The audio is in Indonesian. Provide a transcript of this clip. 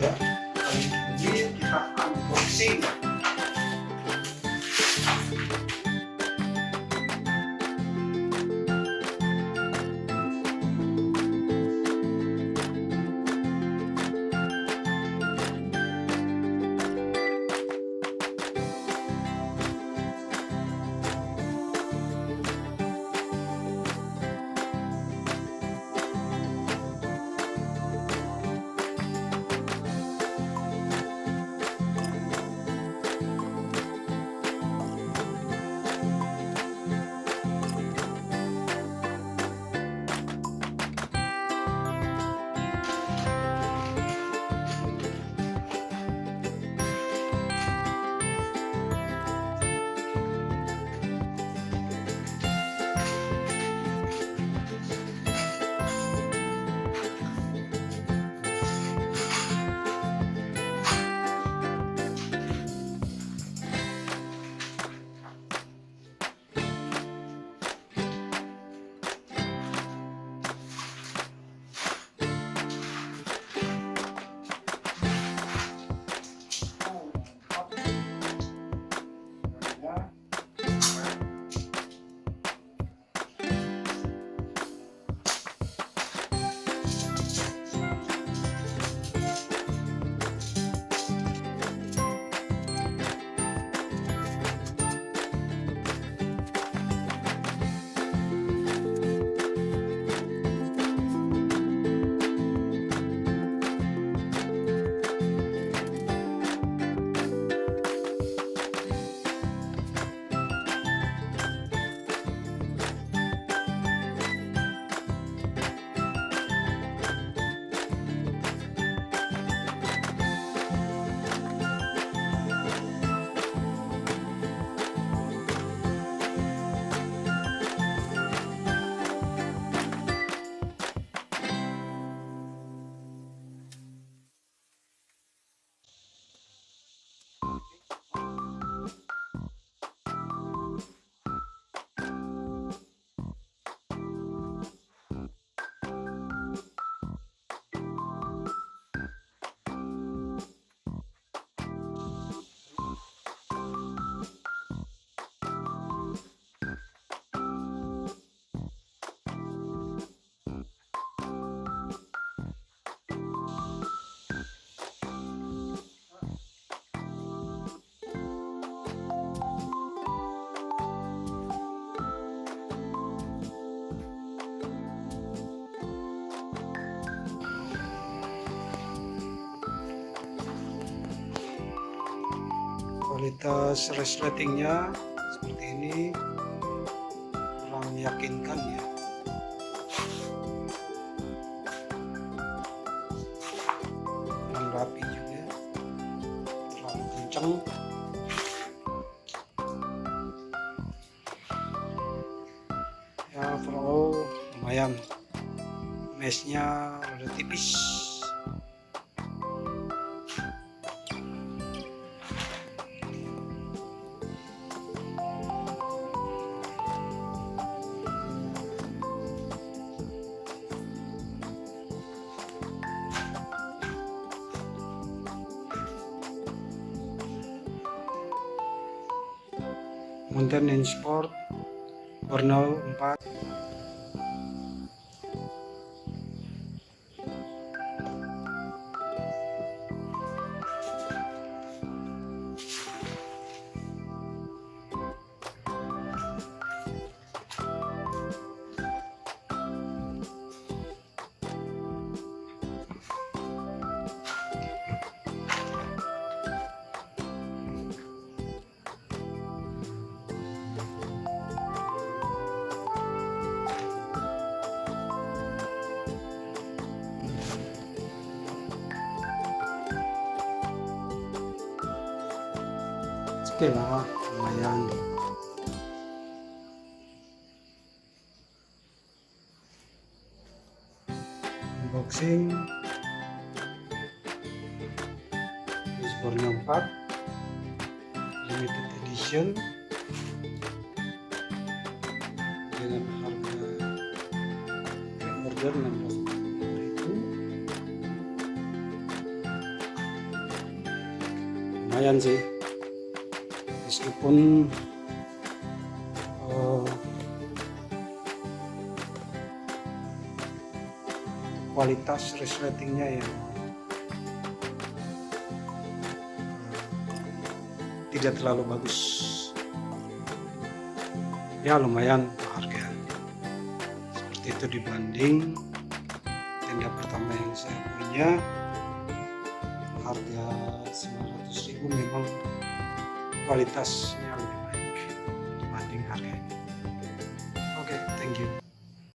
Ya, kali ini kita unboxing. Kualitas resletingnya seperti ini, kurang meyakinkan ya. Kurang rapi juga, terlalu kencang. Ya overall lumayan, meshnya udah tipis. Mountain Inn Sport Borneo 4. Oke lah, lumayan. Unboxing Borneo 4 limited edition dengan harga pre-order 16.000. lumayan sih, meskipun kualitas resletingnya yang tidak terlalu bagus. Ya lumayan harga seperti itu dibanding tenda pertama yang saya punya, harga 900.000, memang kualitasnya lebih